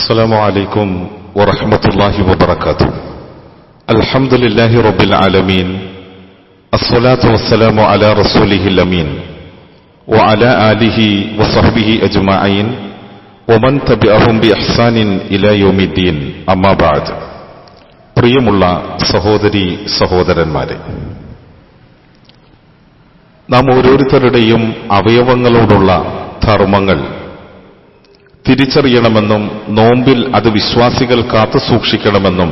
السلام عليكم ورحمة الله وبركاته. الحمد لله رب العالمين، الصلاة والسلام على رسوله الأمين وعلى آله وصحبه أجمعين ومن تبعهم بإحسان إلى يوم الدين. أما بعد. പ്രിയമുള്ള സഹോദരി സഹോദരന്മാരെ, നാം ഓരോരുത്തരുടെയും അവയവങ്ങളോടുള്ള ധർമ്മങ്ങൾ തിരിച്ചറിയണമെന്നും നോമ്പിൽ അത് വിശ്വാസികൾ കാത്തുസൂക്ഷിക്കണമെന്നും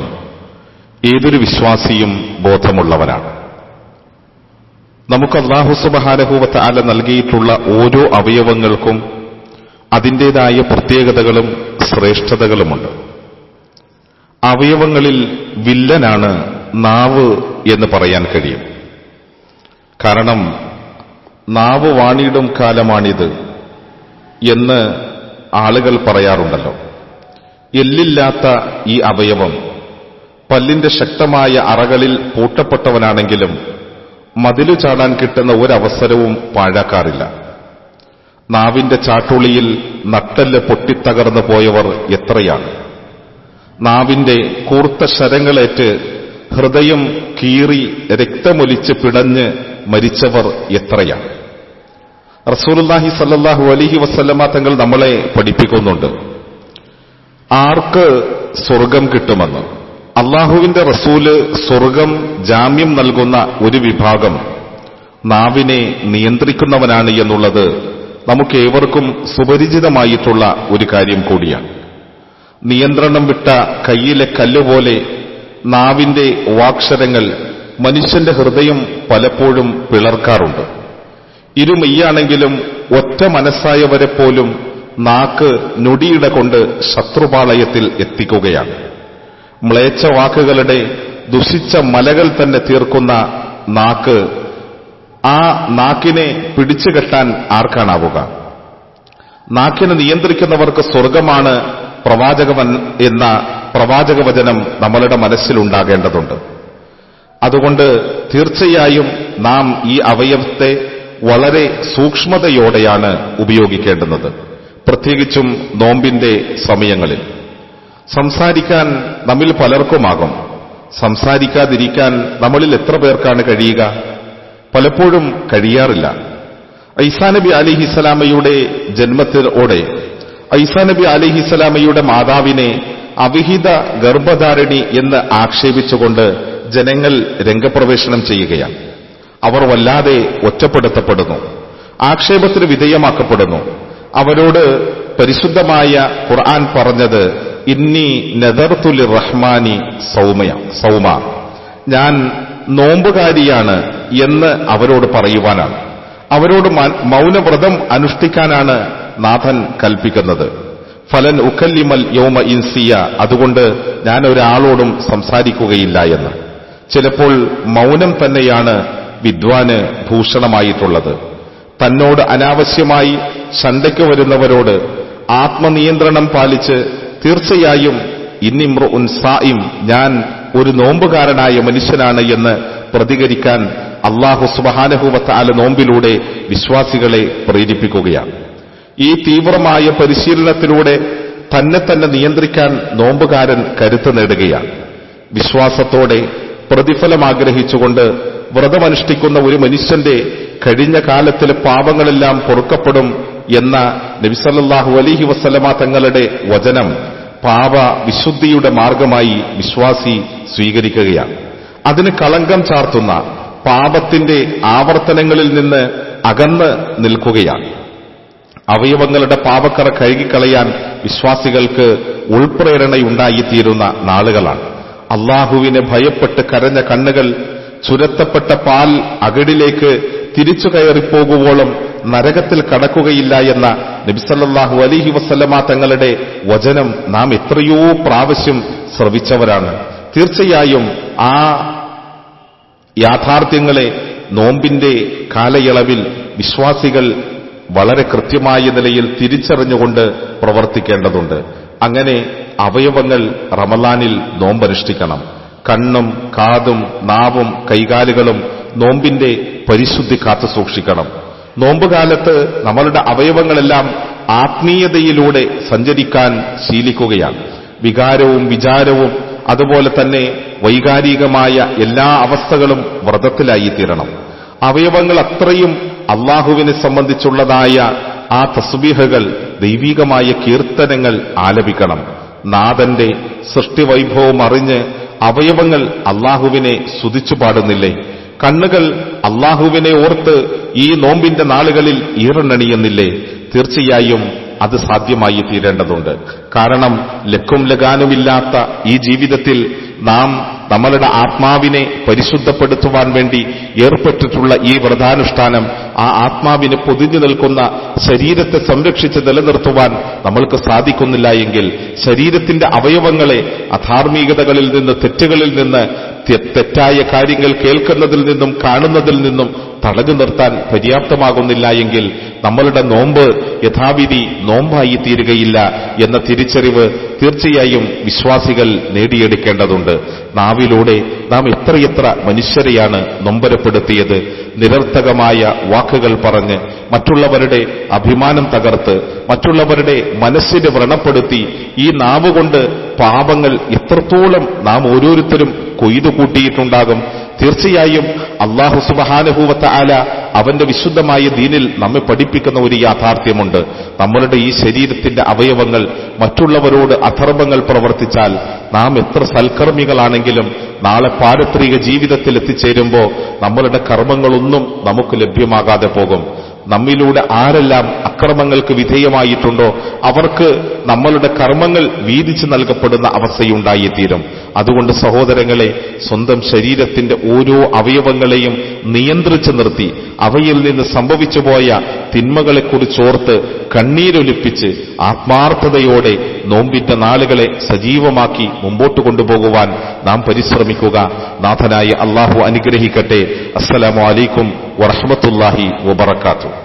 ഏതൊരു വിശ്വാസിയും ബോധമുള്ളവരാണ്. നമുക്ക് അല്ലാഹു സുബ്ഹാനഹു വ തആല നൽകിയിട്ടുള്ള ഓരോ അവയവങ്ങൾക്കും അതിൻ്റെതായ പ്രത്യേകതകളും ശ്രേഷ്ഠതകളുമുണ്ട്. അവയവങ്ങളിൽ വില്ലനാണ് നാവ് എന്ന് പറയാൻ കഴിയും. കാരണം നാവ് വാണിടും കാലമാണിത് എന്ന് ആളുകൾ പറയാറുണ്ടല്ലോ. എല്ലില്ലാത്ത ഈ അവയവം പല്ലിന്റെ ശക്തമായ അറകളിൽ പൂട്ടപ്പെട്ടവനാണെങ്കിലും മതിലു ചാടാൻ കിട്ടുന്ന ഒരവസരവും പാഴാക്കാറില്ല. നാവിന്റെ ചാട്ടുളിയിൽ നട്ടെല്ല് പൊട്ടിത്തകർന്നു പോയവർ എത്രയാണ്. നാവിന്റെ കൂർത്ത ശരങ്ങളേറ്റ് ഹൃദയം കീറി രക്തമൊലിച്ച് പിടഞ്ഞ് മരിച്ചവർ എത്രയാണ്. റസൂലുള്ളാഹി സ്വല്ലല്ലാഹു അലൈഹി വസല്ലമ തങ്ങൾ നമ്മളെ പഠിപ്പിക്കുന്നുണ്ട്, ആർക്ക് സ്വർഗം കിട്ടുമെന്ന്. അള്ളാഹുവിന്റെ റസൂല് സ്വർഗം ജാമ്യം നൽകുന്ന ഒരു വിഭാഗം നാവിനെ നിയന്ത്രിക്കുന്നവനാണ് എന്നുള്ളത് നമുക്കേവർക്കും സുപരിചിതമായിട്ടുള്ള ഒരു കാര്യം കൂടിയാണ്. നിയന്ത്രണം വിട്ട കയ്യിലെ കല്ലുപോലെ നാവിന്റെ വാക്ഷരങ്ങൾ മനുഷ്യന്റെ ഹൃദയം പലപ്പോഴും പിളർക്കാറുണ്ട്. ഇരുമെയ്യാണെങ്കിലും ഒറ്റ മനസ്സായവരെ പോലും നാക്ക് ഞൊടിയിട കൊണ്ട് ശത്രുപാളയത്തിൽ എത്തിക്കുകയാണ്. മ്ലേച്ഛ വാക്കുകളുടെ ദുഷിച്ച മലകൾ തന്നെ തീർക്കുന്ന നാക്ക്, ആ നാക്കിനെ പിടിച്ചുകെട്ടാൻ ആർക്കാണാവുക? നാക്കിനെ നിയന്ത്രിക്കുന്നവർക്ക് സ്വർഗമാണ് പ്രവാചകൻ എന്ന പ്രവാചകവചനം നമ്മളുടെ മനസ്സിലുണ്ടാകേണ്ടതുണ്ട്. അതുകൊണ്ട് തീർച്ചയായും നാം ഈ അവയവത്തെ വളരെ സൂക്ഷ്മതയോടെയാണ് ഉപയോഗിക്കേണ്ടുന്നത്. പ്രത്യേകിച്ചും നോമ്പിന്റെ സമയങ്ങളിൽ സംസാരിക്കാൻ നമ്മിൽ പലർക്കുമാകും. സംസാരിക്കാതിരിക്കാൻ നമ്മളിൽ എത്ര പേർക്കാണ് കഴിയുക? പലപ്പോഴും കഴിയാറില്ല. ഈസാ നബി അലൈഹിസ്സലാമയുടെ ജന്മത്തോടെ ഈസാ നബി അലൈഹിസ്സലാമയുടെ മാതാവിനെ അവിഹിത ഗർഭധാരിണി എന്ന് ആക്ഷേപിച്ചുകൊണ്ട് ജനങ്ങൾ രംഗപ്രവേശനം ചെയ്യുകയാണ്. അവർ വല്ലാതെ ഒറ്റപ്പെടുത്തപ്പെടുന്നു, ആക്ഷേപത്തിന് വിധേയമാക്കപ്പെടുന്നു. അവരോട് പരിശുദ്ധമായ ഖുർആൻ പറഞ്ഞത്, ഇന്നി നദർതു ലിർറഹ്മാനി സൗമ, ഞാൻ നോമ്പുകാരിയാണ് എന്ന് അവരോട് പറയുവാനാണ്. അവരോട് മൗനവ്രതം അനുഷ്ഠിക്കാനാണ് നാഥൻ കൽപ്പിക്കുന്നത്. ഫലൻ ഉക്കല്ലിമൽ യൗമ ഇൻസിയ, അതുകൊണ്ട് ഞാൻ ഒരാളോടും സംസാരിക്കുകയില്ല എന്ന്. ചിലപ്പോൾ മൗനം തന്നെയാണ് വിദ്വാന് ഭൂഷണമായിട്ടുള്ളത്. തന്നോട് അനാവശ്യമായി ശണ്ടയ്ക്ക് വരുന്നവരോട് ആത്മനിയന്ത്രണം പാലിച്ച് തീർച്ചയായും ഇന്നിമ്രുഉൻ സായിം, ഞാൻ ഒരു നോമ്പുകാരനായ മനുഷ്യനാണ് എന്ന് പ്രതികരിക്കാൻ അല്ലാഹു സുബ്ഹാനഹു വ തആല നോമ്പിലൂടെ വിശ്വാസികളെ പ്രേരിപ്പിക്കുകയാണ്. ഈ തീവ്രമായ പരിശീലനത്തിലൂടെ തന്നെ നിയന്ത്രിക്കാൻ നോമ്പുകാരൻ കരുത്ത് നേടുകയാണ്. വിശ്വാസത്തോടെ പ്രതിഫലം ആഗ്രഹിച്ചുകൊണ്ട് വ്രതമനുഷ്ഠിക്കുന്ന ഒരു മനുഷ്യന്റെ കഴിഞ്ഞ കാലത്തിലെ പാപങ്ങളെല്ലാം പൊറുക്കപ്പെടും എന്ന നബി സല്ലല്ലാഹു അലൈഹി വസല്ലമ തങ്ങളുടെ വചനം പാപ വിശുദ്ധിയുടെ മാർഗമായി വിശ്വാസി സ്വീകരിക്കുകയാണ്. അതിന് കളങ്കം ചാർത്തുന്ന പാപത്തിന്റെ ആവർത്തനങ്ങളിൽ നിന്ന് അകന്ന് നിൽക്കുകയാണ്. അവയവങ്ങളുടെ പാപക്കറ കഴുകിക്കളയാൻ വിശ്വാസികൾക്ക് ഉൾപ്രേരണയുണ്ടായിത്തീരുന്ന നാളുകളാണ്. അള്ളാഹുവിനെ ഭയപ്പെട്ട് കരഞ്ഞ കണ്ണുകൾ ചുരത്തപ്പെട്ട പാൽ അകടിലേക്ക് തിരിച്ചു കയറിപ്പോകുവോളം നരകത്തിൽ കടക്കുകയില്ല എന്ന നബി സല്ലല്ലാഹു അലൈഹി വസല്ലമ തങ്ങളുടെ വചനം നാം എത്രയോ പ്രാവശ്യം ശ്രവിച്ചവരാണ്. തീർച്ചയായും ആ യാഥാർത്ഥ്യങ്ങളെ നോമ്പിന്റെ കാലയളവിൽ വിശ്വാസികൾ വളരെ കൃത്യമായ നിലയിൽ തിരിച്ചറിഞ്ഞുകൊണ്ട് പ്രവർത്തിക്കേണ്ടതുണ്ട്. അങ്ങനെ അവയവങ്ങൾ റമളാനിൽ നോമ്പനുഷ്ഠിക്കണം. കണ്ണും കാതും നാവും കൈകാലുകളും നോമ്പിന്റെ പരിശുദ്ധി കാത്തുസൂക്ഷിക്കണം. നോമ്പുകാലത്ത് നമ്മളുടെ അവയവങ്ങളെല്ലാം ആത്മീയതയിലൂടെ സഞ്ചരിക്കാൻ ശീലിക്കുകയാണ്. വികാരവും വിചാരവും അതുപോലെ തന്നെ വൈകാരികമായ എല്ലാ അവസ്ഥകളും വ്രതത്തിലായിത്തീരണം. അവയവങ്ങൾ അത്രയും അള്ളാഹുവിനെ സംബന്ധിച്ചുള്ളതായ ആ തസ്ബീഹുകൾ, ദൈവികമായ കീർത്തനങ്ങൾ ആലപിക്കണം. നാഥന്റെ സൃഷ്ടിവൈഭവം അറിഞ്ഞ് അവയവങ്ങൾ അള്ളാഹുവിനെ സ്തുതിച്ചു പാടുന്നില്ലേ? കണ്ണുകൾ അള്ളാഹുവിനെ ഓർത്ത് ഈ നോമ്പിന്റെ നാളുകളിൽ ഈറനണിയുന്നില്ലേ? തീർച്ചയായും അത് സാധ്യമായി തീരേണ്ടതുണ്ട്. കാരണം ലക്കും ലഗാനുമില്ലാത്ത ഈ ജീവിതത്തിൽ നാം നമ്മളുടെ ആത്മാവിനെ പരിശുദ്ധപ്പെടുത്തുവാൻ വേണ്ടി ഏർപ്പെട്ടിട്ടുള്ള ഈ വ്രതാനുഷ്ഠാനം ആ ആത്മാവിന് പൊതിഞ്ഞു നിൽക്കുന്ന ശരീരത്തെ സംരക്ഷിച്ച് നിലനിർത്തുവാൻ നമ്മൾക്ക് സാധിക്കുന്നില്ല എങ്കിൽ ശരീരത്തിന്റെ അവയവങ്ങളെ അധാർമികതകളിൽ നിന്ന്, തെറ്റുകളിൽ നിന്ന്, തെറ്റായ കാര്യങ്ങൾ കേൾക്കുന്നതിൽ നിന്നും കാണുന്നതിൽ നിന്നും തടഞ്ഞു നിർത്താൻ പര്യാപ്തമാകുന്നില്ല എങ്കിൽ നമ്മളുടെ നോമ്പ് യഥാവിധി നോമ്പായി തീരുകയില്ല എന്ന തിരിച്ചറിവ് തീർച്ചയായും വിശ്വാസികൾ നേടിയെടുക്കേണ്ടതുണ്ട്. നാവിലൂടെ നാം എത്രയെത്ര മനുഷ്യരെയാണ് നൊമ്പരപ്പെടുത്തിയത്. നിരർത്ഥകമായ വാക്കുകൾ പറഞ്ഞ് മറ്റുള്ളവരുടെ അഭിമാനം തകർത്ത് മറ്റുള്ളവരുടെ മനസ്സിനെ വ്രണപ്പെടുത്തി ഈ നാവുകൊണ്ട് പാപങ്ങൾ എത്രത്തോളം നാം ഓരോരുത്തരും കൊയ്തു കൂട്ടിയിട്ടുണ്ടാകും. തീർച്ചയായും അല്ലാഹു സുബ്ഹാനഹു വ തആല അവന്റെ വിശുദ്ധമായ ദീനിൽ നമ്മെ പഠിപ്പിക്കുന്ന ഒരു യാഥാർത്ഥ്യമുണ്ട്. നമ്മളുടെ ഈ ശരീരത്തിന്റെ അവയവങ്ങൾ മറ്റുള്ളവരോട് അധർമ്മങ്ങൾ പ്രവർത്തിച്ചാൽ നാം എത്ര സൽക്കർമ്മികളാണെങ്കിലും നാളെ പാരത്രിക ജീവിതത്തിൽ എത്തിച്ചേരുമ്പോൾ നമ്മളുടെ കർമ്മങ്ങളൊന്നും നമുക്ക് ലഭ്യമാകാതെ പോകും. നമ്മിലൂടെ ആരെല്ലാം അക്രമങ്ങൾക്ക് വിധേയമായിട്ടുണ്ടോ അവർക്ക് നമ്മളുടെ കർമ്മങ്ങൾ വീതിച്ചു നൽകപ്പെടുന്ന അവസ്ഥയുണ്ടായിത്തീരും. അതുകൊണ്ട് സഹോദരങ്ങളെ, സ്വന്തം ശരീരത്തിന്റെ ഓരോ അവയവങ്ങളെയും നിയന്ത്രിച്ചു നിർത്തി അവയിൽ നിന്ന് സംഭവിച്ചുപോയ തിന്മകളെക്കുറിച്ചോർത്ത് കണ്ണീരൊലിപ്പിച്ച് ആത്മാർത്ഥതയോടെ നോമ്പിന്റെ നാളുകളെ സജീവമാക്കി മുമ്പോട്ട് കൊണ്ടുപോകുവാൻ നാം പരിശ്രമിക്കുക. നാഥനായ അല്ലാഹു അനുഗ്രഹിക്കട്ടെ. അസ്സലാമു അലൈക്കും വറഹ്മത്തുള്ളാഹി വബറകാതുഹു.